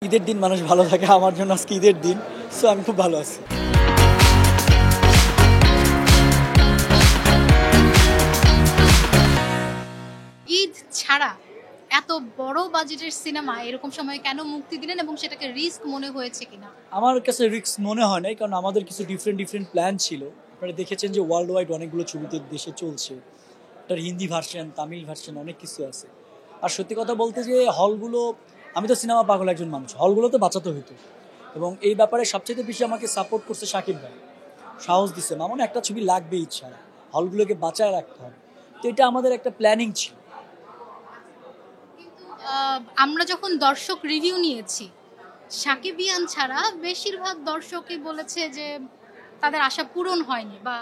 ঈদের দিন মানুষ ভালো থাকে, আমার জন্য আজকে ঈদের দিন, সো আমি খুব ভালো আছি। ঈদ ছাড়া এত বড় বাজেটের সিনেমা এরকম সময়ে কেন মুক্তি দিলেন এবং সেটাকে রিস্ক মনে হয়েছে কিনা? আমার কাছে রিস্ক মনে হয় নাই, কারণ আমাদের কিছু ডিফারেন্ট প্ল্যান ছিল। আপনারা দেখেছেন যে ওয়ার্ল্ড ওয়াইড অনেকগুলো ছবিতে দেশে চলছে, তার হিন্দি ভার্সন, তামিল ভার্সন, অনেক কিছু আছে। আর সত্যি কথা বলতে যে হলগুলো, আমি তো সিনেমা পাগল একজন মানুষ, হলগুলো তো বাঁচাতে হতো। এবং এই ব্যাপারে সবচেয়ে বেশি আমাকে সাপোর্ট করছে শাকিব ভাই, সাহস দিচ্ছে মামুন একটা ছবি লাগবে, ইচ্ছা হলগুলোকে বাঁচায় রাখতে হবে। তো এটা আমাদের একটা প্ল্যানিং ছিল। আমরা যখন দর্শক রিভিউ নিয়েছি, সাকিবিয়ান ছাড়া বেশিরভাগ দর্শকই বলেছে যে তাদের আশা পূরণ হয়নি বা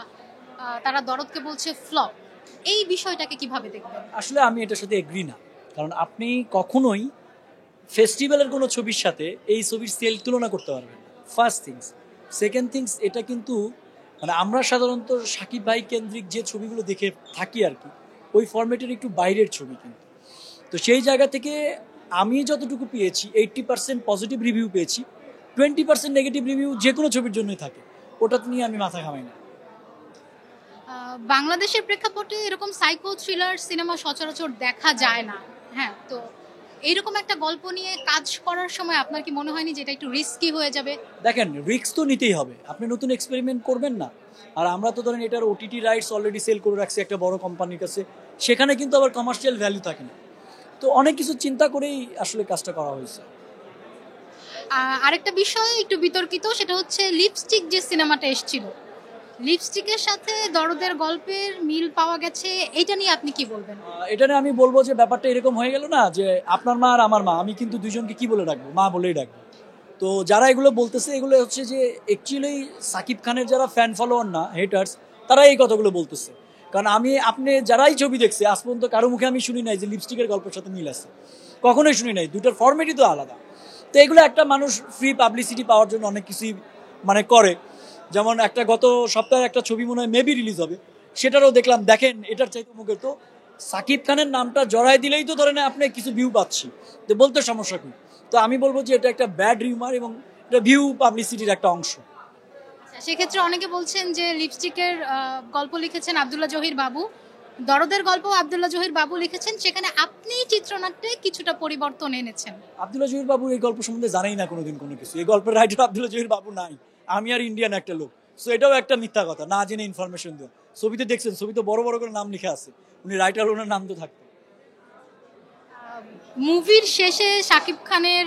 তারা দরদকে বলছে ফ্লপ। এই বিষয়টাকে কিভাবে দেখবেন? আসলে আমি এটার সাথে এগ্রি না, কারণ আপনি কখনোই ফেস্টিভ্যালের কোনো ছবির সাথে এই ছবির সেল তুলনা করতে পারবেন। ফার্স্ট থিংস, সেকেন্ড থিংস, এটা কিন্তু মানে আমরা সাধারণত সাকিব ভাই কেন্দ্রিক যে ছবিগুলো দেখে থাকি আর কি, ওই ফরম্যাটের একটু বাইরের ছবি কিন্তু। তো সেই জায়গা থেকে আমি যতটুকু পেয়েছি 80% পজিটিভ রিভিউ পেয়েছি, 20% নেগেটিভ রিভিউ যে কোনো ছবির জন্যই থাকে, ওটা নিয়ে আমি মাথা ঘামাই না। বাংলাদেশের প্রেক্ষাপটে এরকম সাইকো থ্রিলার সিনেমা সচরাচর দেখা যায় না। হ্যাঁ, তো এইরকম একটা গল্প নিয়ে কাজ করার সময় আপনার কি মনে হয়নি যে এটা একটু রিস্কি হয়ে যাবে? দেখেন, রিস্ক তো নিতেই হবে, আপনি নতুন এক্সপেরিমেন্ট করবেন না। আর আমরা তো ধরেন এটার ওটিটি রাইটস অলরেডি সেল করে রাখছি একটা বড় কোম্পানির কাছে, সেখানে কিন্তু আবার কমার্শিয়াল ভ্যালু থাকে না। তো অনেক কিছু চিন্তা করেই আসলে কাজটা করা হয়েছে। আরেকটা বিষয় একটু বিতর্কিত, সেটা হচ্ছে লিপস্টিক যে সিনেমাটা এসেছিল, লিপস্টিকের সাথে দরদের গল্পের মিল পাওয়া গেছে, এটা নিয়ে আপনি কি বলবেন? এটা নিয়ে আমি বলবো যে ব্যাপারটা এরকম হয়ে গেল না যে আপনার মা আর আমার মা, আমি কিন্তু দুজনকে কি বলে ডাকবো? মা বলেই ডাকবো। তো যারা এগুলো বলতেছে, এগুলো হচ্ছে যে অ্যাকচুয়ালি সাকিব খানের যারা ফ্যান ফলোয়ার না, হেটার্স, তারা এই কথাগুলো বলতেছে। কারণ আপনি যারাই ছবি দেখছে, আজ পর্যন্ত কারো মুখে আমি শুনি নাই যে লিপস্টিকের গল্পের সাথে মিল আছে, কখনোই শুনি নাই। দুটোর ফরম্যাটই তো আলাদা। তো এগুলো একটা মানুষ ফ্রি পাবলিসিটি পাওয়ার জন্য অনেক কিছুই মানে করে। যেমন একটা গত সপ্তাহে একটা ছবি মনে হয় মেবি রিলিজ হবে, সেটারও দেখলাম, দেখেন এটার চাইতে মুখে তো সাকিব খানের নামটা জড়াই দিলেই তো ধরেন আপনি কিছু ভিউ পাচ্ছি, তো বলতে সমস্যা কি? তো আমি বলবো যে এটা একটা ব্যাড রিউমার এবং এটা ভিউ পাবলিসিটির একটা অংশ। সেক্ষেত্রে অনেকে বলছেন যে লিপস্টিকের গল্প লিখেছেন আব্দুল্লাহ জহির বাবু, দরদের গল্প আব্দুল্লাহ জহির বাবু লিখেছেন, সেখানে আপনি চিত্রনাট্যে কিছুটা পরিবর্তন এনেছেন। আব্দুল্লাহ জহির বাবু এই গল্প সম্বন্ধে জানাই না কোনোদিন কোনো কিছু। এই গল্পের রাইটার আব্দুল্লাহ জহির বাবু নাই, আমি আর ইন্ডিয়ান একটা লোক। সো এটাও একটা মিথ্যা কথা, না জেনে ইনফরমেশন দেওয়া। ছবিতে দেখছেন, ছবিতে বড় বড় করে নাম লিখে আছে, উনি রাইটার, ওনার নাম তো থাকতো। মুভির শেষে শাকিব খানের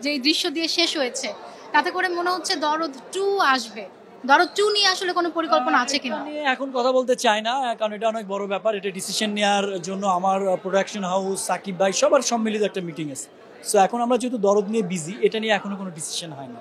যে দৃশ্য দিয়ে শেষ হয়েছে, তাতে করে মনে হচ্ছে দরদ 2 আসবে। দরদ 2 নিয়ে আসলে কোনো পরিকল্পনা আছে কিনা? নিয়ে এখন কথা বলতে চাই না, কারণ এটা অনেক বড় ব্যাপার। এটা ডিসিশন নেওয়ার জন্য আমার প্রোডাকশন হাউস, সাকিব ভাই, সবার সম্মিলিত একটা মিটিং আছে। সো এখন আমরা যেহেতু দরদ নিয়ে বিজি, এটা নিয়ে এখনো কোনো ডিসিশন হয়নি।